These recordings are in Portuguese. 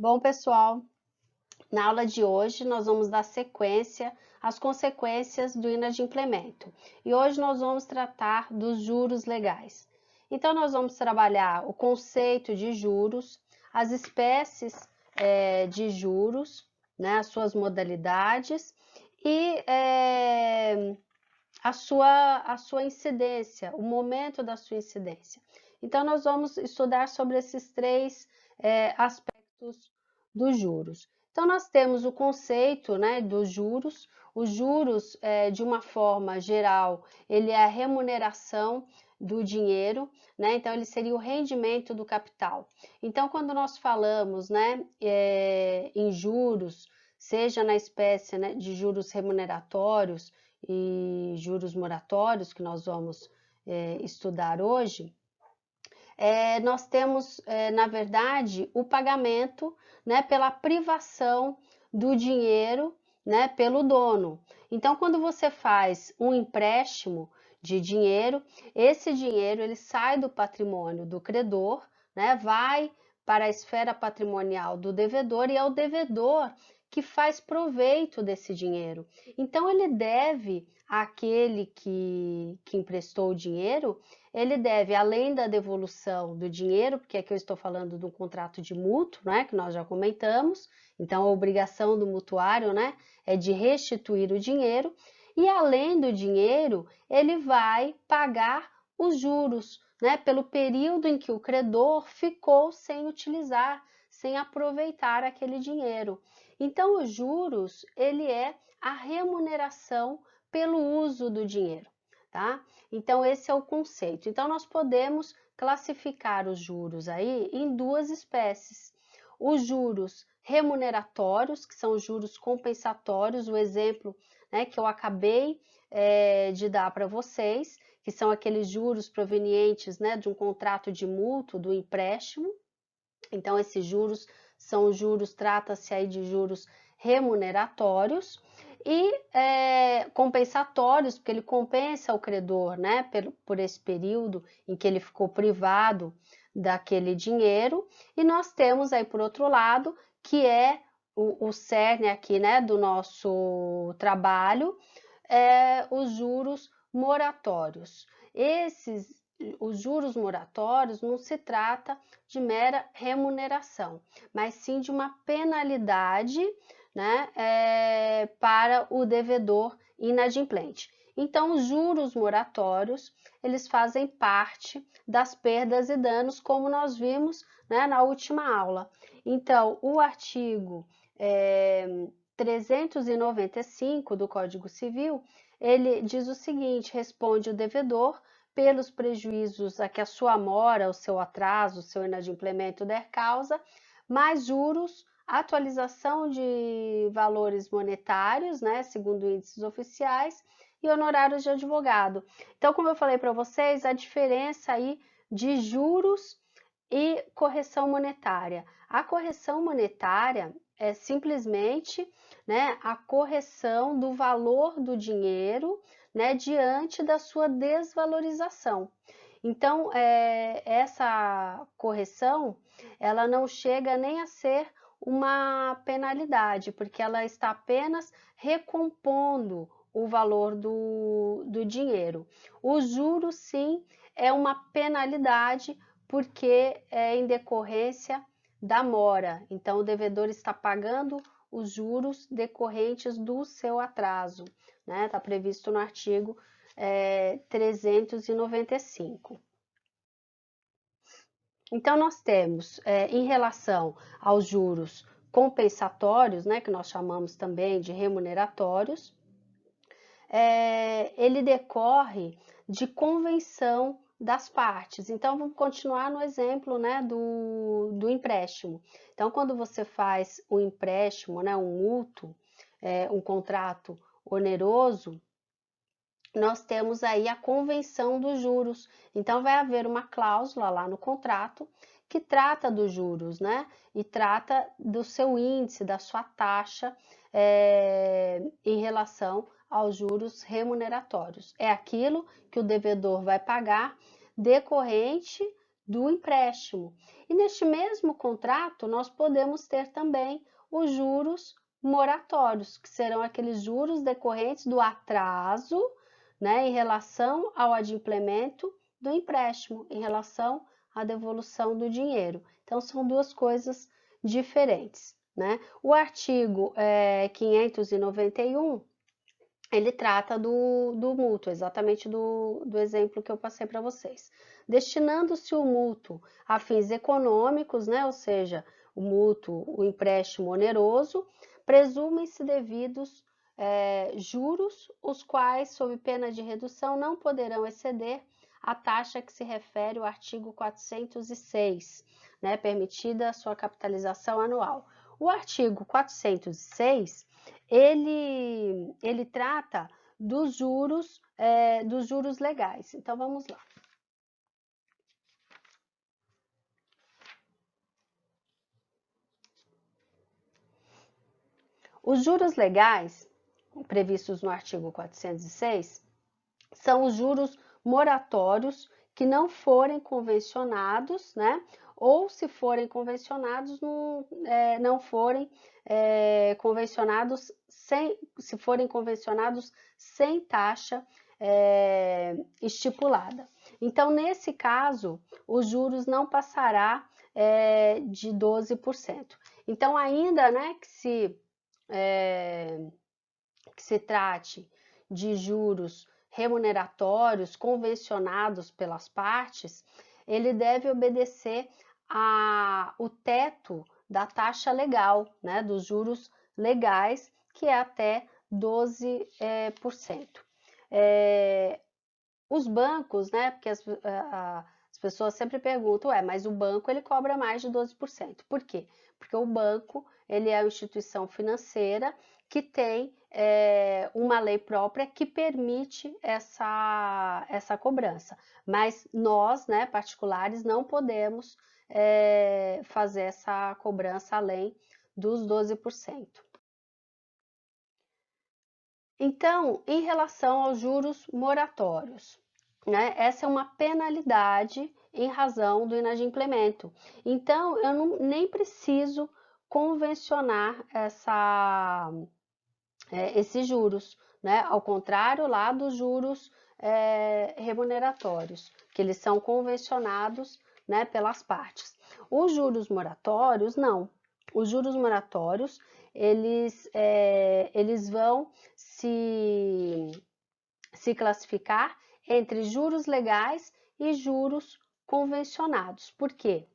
Bom, pessoal, na aula de hoje nós vamos dar sequência às consequências do inadimplemento. E hoje nós vamos tratar dos juros legais. Então, nós vamos trabalhar o conceito de juros, as espécies de juros, né, as suas modalidades e a sua incidência, o momento da sua incidência. Então, nós vamos estudar sobre esses três aspectos dos juros. Então, nós temos o conceito, né, dos juros. Os juros, de uma forma geral, ele é a remuneração do dinheiro, né? Então, ele seria o rendimento do capital. Então, quando nós falamos, né, em juros, seja na espécie, né, de juros remuneratórios e juros moratórios, que nós vamos estudar hoje, nós temos, na verdade, o pagamento, né, pela privação do dinheiro, né, pelo dono. Então, quando você faz um empréstimo de dinheiro, esse dinheiro ele sai do patrimônio do credor, né, vai para a esfera patrimonial do devedor e é o devedor que faz proveito desse dinheiro. Então, ele deve àquele que emprestou o dinheiro, ele deve, além da devolução do dinheiro, porque aqui eu estou falando do contrato de mútuo, né, que nós já comentamos, então a obrigação do mutuário, né, é de restituir o dinheiro, e além do dinheiro, ele vai pagar os juros, né, pelo período em que o credor ficou sem utilizar, sem aproveitar aquele dinheiro. Então, os juros, ele é a remuneração pelo uso do dinheiro, tá? Então, esse é o conceito. Então, nós podemos classificar os juros aí em duas espécies. Os juros remuneratórios, que são os juros compensatórios, o exemplo, né, que eu acabei de dar para vocês, que são aqueles juros provenientes, né, de um contrato de mútuo, do empréstimo. Então, esses juros são juros, trata-se aí de juros remuneratórios e compensatórios, porque ele compensa o credor, né, por esse período em que ele ficou privado daquele dinheiro. E nós temos aí, por outro lado, que é o cerne aqui, né, do nosso trabalho, os juros moratórios. Os juros moratórios não se trata de mera remuneração, mas sim de uma penalidade, né, para o devedor inadimplente. Então, os juros moratórios, eles fazem parte das perdas e danos, como nós vimos, né, na última aula. Então, o artigo 395 do Código Civil, ele diz o seguinte: responde o devedor pelos prejuízos a que a sua mora, o seu atraso, o seu inadimplemento der causa, mais juros, atualização de valores monetários, né, segundo índices oficiais, e honorários de advogado. Então, como eu falei para vocês, a diferença aí de juros e correção monetária. A correção monetária é simplesmente, né, a correção do valor do dinheiro, né, diante da sua desvalorização. Então, essa correção, ela não chega nem a ser uma penalidade, porque ela está apenas recompondo o valor do dinheiro. O juro, sim, é uma penalidade, porque é em decorrência da mora. Então, o devedor está pagando os juros decorrentes do seu atraso, né? Está previsto no artigo 395. Então, nós temos, em relação aos juros compensatórios, né, que nós chamamos também de remuneratórios, ele decorre de convenção das partes. Então, vamos continuar no exemplo, né, do empréstimo. Então, quando você faz um empréstimo, né, um mútuo, um contrato oneroso, nós temos aí a convenção dos juros. Então, vai haver uma cláusula lá no contrato que trata dos juros, né? E trata do seu índice, da sua taxa em relação aos juros remuneratórios. É aquilo que o devedor vai pagar decorrente do empréstimo. E neste mesmo contrato, nós podemos ter também os juros moratórios, que serão aqueles juros decorrentes do atraso, né, em relação ao adimplemento do empréstimo, em relação à devolução do dinheiro. Então, são duas coisas diferentes, né? O artigo 591, ele trata do mútuo, exatamente do exemplo que eu passei para vocês. Destinando-se o mútuo a fins econômicos, né, ou seja, o mútuo, o empréstimo oneroso, presumem-se devidos juros, os quais, sob pena de redução, não poderão exceder a taxa que se refere ao artigo 406, né, permitida a sua capitalização anual. O artigo 406, ele trata dos juros legais. Então, vamos lá. Os juros legais, previstos no artigo 406, são os juros moratórios que não forem convencionados, né? Ou se forem convencionados, não forem convencionados se forem convencionados sem taxa estipulada. Então, nesse caso, os juros não passará de 12%. Então, ainda, né, que se trate de juros remuneratórios convencionados pelas partes, ele deve obedecer o teto da taxa legal, né, dos juros legais, que é até 12%. Os bancos, né, porque as pessoas sempre perguntam, mas o banco ele cobra mais de 12%. Por quê? Porque o banco ele é uma instituição financeira que tem uma lei própria que permite essa cobrança. Mas nós, né, particulares, não podemos fazer essa cobrança além dos 12%. Então, em relação aos juros moratórios, né, essa é uma penalidade em razão do inadimplemento. Então, eu nem preciso convencionar esses juros, né? Ao contrário lá dos juros remuneratórios, que eles são convencionados, né, pelas partes. Os juros moratórios, não. Os juros moratórios, eles vão se classificar entre juros legais e juros convencionados. Por quê?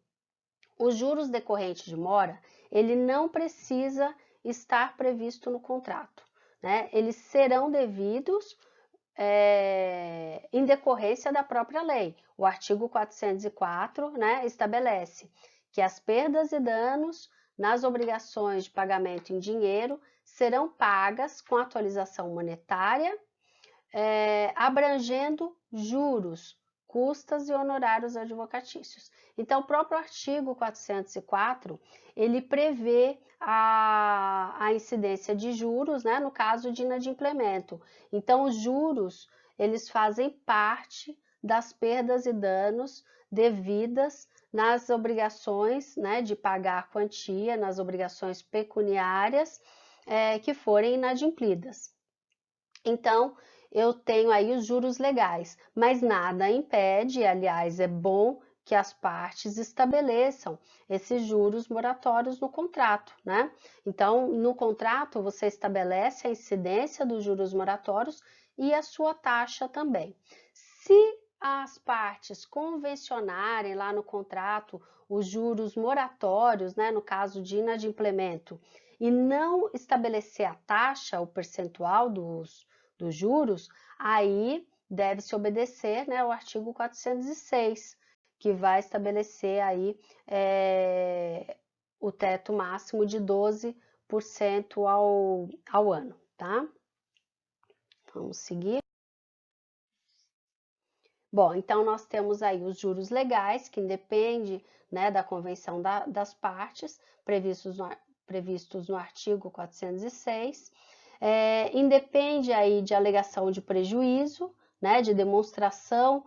Os juros decorrentes de mora, ele não precisa estar previsto no contrato, né? Eles serão devidos em decorrência da própria lei. O artigo 404, né, estabelece que as perdas e danos nas obrigações de pagamento em dinheiro serão pagas com atualização monetária, abrangendo juros, custas e honorários advocatícios. Então, o próprio artigo 404, ele prevê a incidência de juros, né, no caso de inadimplemento. Então, os juros, eles fazem parte das perdas e danos devidas nas obrigações, né, de pagar a quantia, nas obrigações pecuniárias que forem inadimplidas. Então, eu tenho aí os juros legais, mas nada impede, aliás, é bom que as partes estabeleçam esses juros moratórios no contrato, né? Então, no contrato, você estabelece a incidência dos juros moratórios e a sua taxa também. Se as partes convencionarem lá no contrato os juros moratórios, né, no caso de inadimplemento, e não estabelecer a taxa, o percentual dos juros, aí deve-se obedecer, né, o artigo 406, que vai estabelecer aí o teto máximo de 12% ao ano, tá? Vamos seguir. Bom, então nós temos aí os juros legais, que independe, né, da convenção das partes, previstos no artigo 406, independe aí de alegação de prejuízo, né, de demonstração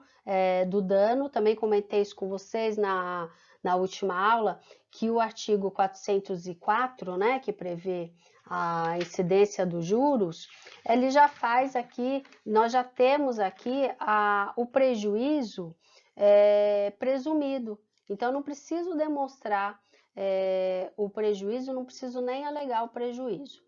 do dano. Também comentei isso com vocês na última aula, que o artigo 404, né, que prevê a incidência dos juros, ele já faz aqui, nós já temos aqui o prejuízo presumido. Então, não preciso demonstrar o prejuízo, não preciso nem alegar o prejuízo.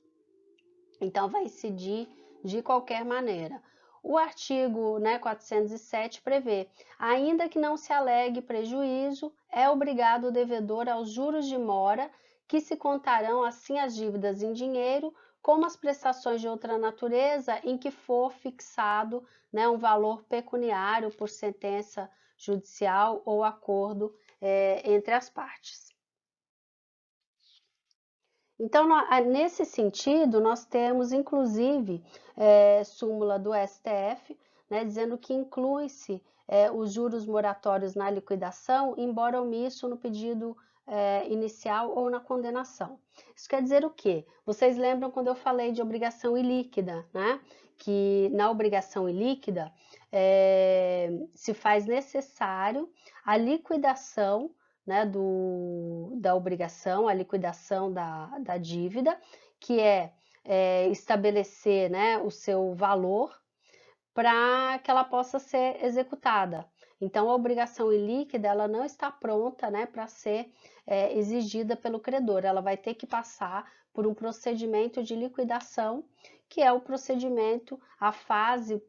Então, vai incidir de qualquer maneira. O artigo 407 prevê, ainda que não se alegue prejuízo, é obrigado o devedor aos juros de mora, que se contarão assim as dívidas em dinheiro, como as prestações de outra natureza em que for fixado um valor pecuniário por sentença judicial ou acordo entre as partes. Então, nesse sentido, nós temos, inclusive, súmula do STF, dizendo que inclui-se os juros moratórios na liquidação, embora omisso no pedido inicial ou na condenação. Isso quer dizer o quê? Vocês lembram quando eu falei de obrigação ilíquida, né? Que na obrigação ilíquida se faz necessário a liquidação da obrigação, a liquidação da dívida, que é estabelecer o seu valor para que ela possa ser executada. Então, a obrigação ilíquida ela não está pronta para ser exigida pelo credor, ela vai ter que passar por um procedimento de liquidação, que é o procedimento, a fase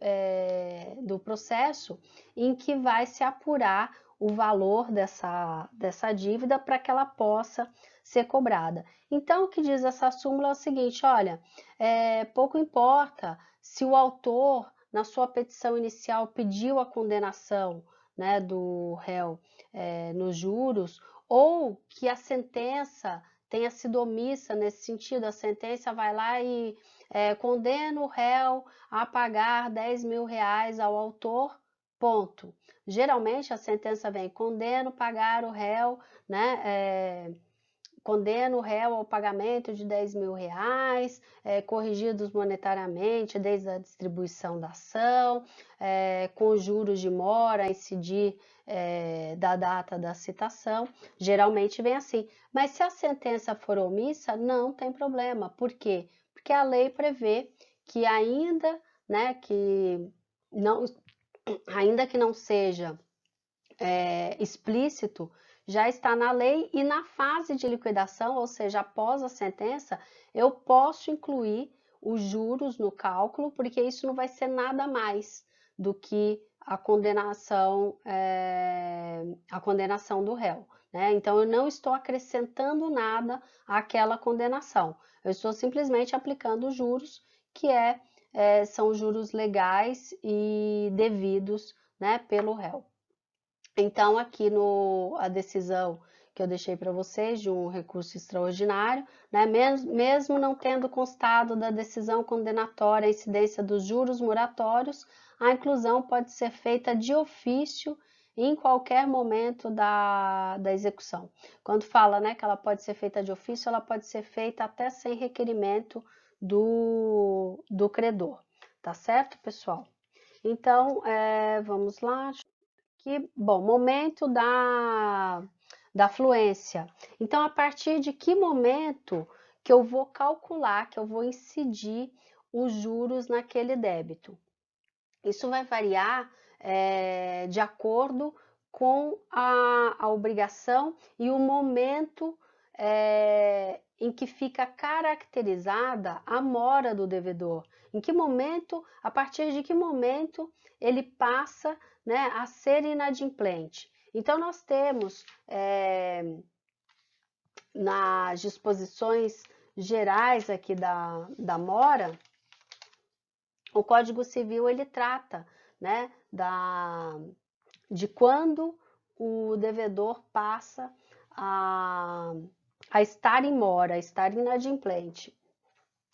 do processo em que vai se apurar o valor dessa dívida para que ela possa ser cobrada. Então, o que diz essa súmula é o seguinte, olha, pouco importa se o autor, na sua petição inicial, pediu a condenação do réu nos juros, ou que a sentença tenha sido omissa nesse sentido, a sentença vai lá e condena o réu a pagar 10 mil reais ao autor, ponto. Geralmente a sentença vem, condeno pagar o réu, condena o réu ao pagamento de 10 mil reais, corrigidos monetariamente desde a distribuição da ação, com juros de mora a incidir da data da citação, geralmente vem assim. Mas se a sentença for omissa, não tem problema. Por quê? Porque a lei prevê que ainda que não seja explícito, já está na lei e na fase de liquidação, ou seja, após a sentença, eu posso incluir os juros no cálculo, porque isso não vai ser nada mais do que a condenação do réu. Então, eu não estou acrescentando nada àquela condenação, eu estou simplesmente aplicando os juros, que são juros legais e devidos pelo réu. Então, aqui a decisão que eu deixei para vocês de um recurso extraordinário, mesmo não tendo constado da decisão condenatória a incidência dos juros moratórios, a inclusão pode ser feita de ofício em qualquer momento da execução. Quando fala que ela pode ser feita de ofício, ela pode ser feita até sem requerimento do credor, tá certo, pessoal? Então, vamos lá. Bom, momento da fluência. Então, a partir de que momento que eu vou calcular, que eu vou incidir os juros naquele débito? Isso vai variar de acordo com a obrigação e o momento em que fica caracterizada a mora do devedor. Em que momento, a partir de que momento ele passa a ser inadimplente. Então, nós temos nas disposições gerais aqui da mora, o Código Civil ele trata de quando o devedor passa a estar em mora, a estar inadimplente.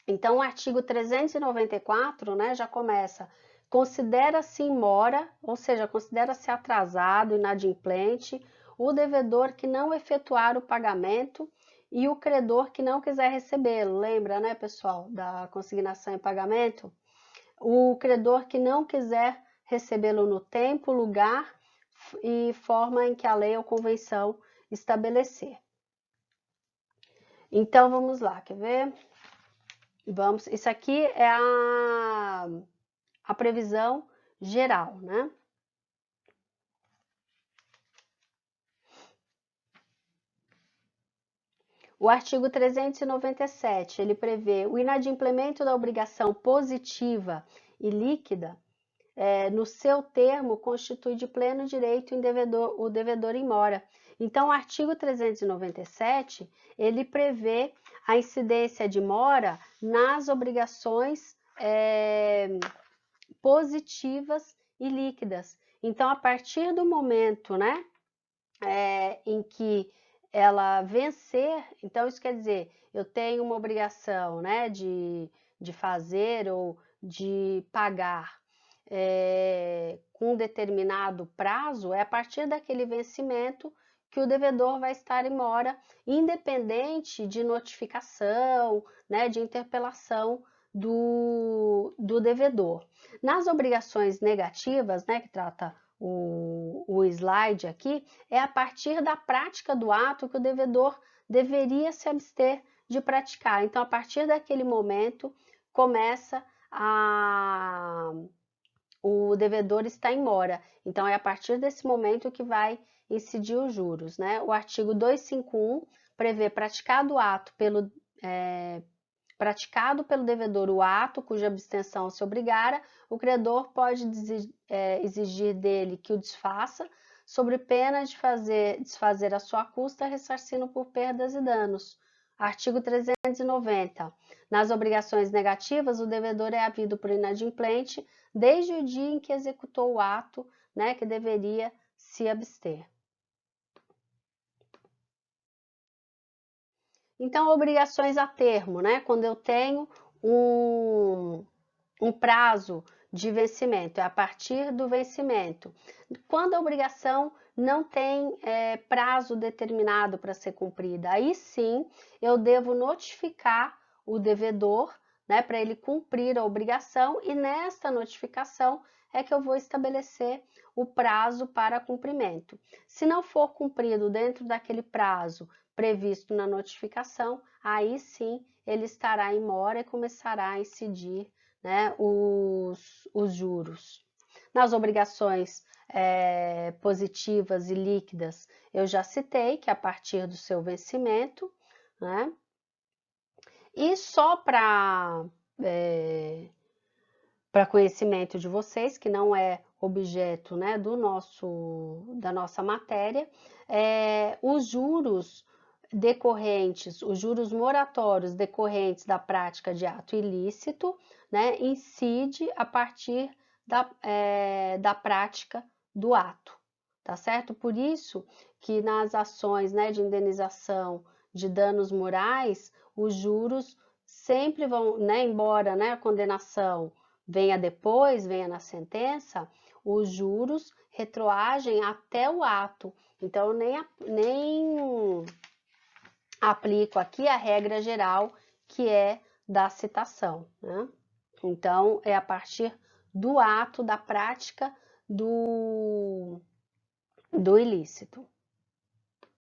Então, o artigo 394 já começa, considera-se em mora, ou seja, considera-se atrasado, inadimplente, o devedor que não efetuar o pagamento e o credor que não quiser recebê-lo. Lembra, pessoal, da consignação em pagamento? O credor que não quiser recebê-lo no tempo, lugar e forma em que a lei ou convenção estabelecer. Então, vamos lá, quer ver? Vamos, isso aqui é a previsão geral, né? O artigo 397, ele prevê o inadimplemento da obrigação positiva e líquida, no seu termo, constitui de pleno direito o devedor em mora. Então, o artigo 397, ele prevê a incidência de mora nas obrigações positivas e líquidas. Então, a partir do momento, né, em que ela vencer, então isso quer dizer, eu tenho uma obrigação, né, de fazer ou de pagar com um determinado prazo, é a partir daquele vencimento que o devedor vai estar em mora, independente de notificação, né, de interpelação do devedor. Nas obrigações negativas, né, que trata o slide aqui, é a partir da prática do ato que o devedor deveria se abster de praticar. Então, a partir daquele momento, começa o devedor está em mora. Então, é a partir desse momento que vai incidir os juros, né? O artigo 251 prevê praticado pelo devedor o ato cuja abstenção se obrigara, o credor pode exigir dele que o desfaça, sob pena de desfazer a sua custa, ressarcindo por perdas e danos. Artigo 390. Nas obrigações negativas, o devedor é havido por inadimplente desde o dia em que executou o ato, né, que deveria se abster. Então, obrigações a termo, né? Quando eu tenho um prazo de vencimento, é a partir do vencimento. Quando a obrigação não tem prazo determinado para ser cumprida, aí sim eu devo notificar o devedor, né, para ele cumprir a obrigação, e nesta notificação é que eu vou estabelecer o prazo para cumprimento. Se não for cumprido dentro daquele prazo previsto na notificação, aí sim ele estará em mora e começará a incidir, né, os juros. Nas obrigações positivas e líquidas, eu já citei que a partir do seu vencimento, né? E só para conhecimento de vocês, que não é objeto, né, da nossa matéria, os juros decorrentes, os juros moratórios decorrentes da prática de ato ilícito, né, incide a partir da prática do ato, tá certo? Por isso que nas ações, né, de indenização de danos morais, os juros sempre vão, né, embora, né, a condenação venha depois, venha na sentença, os juros retroagem até o ato. Então, nem aplico aqui a regra geral, que é da citação, né? Então, é a partir do ato, da prática do ilícito.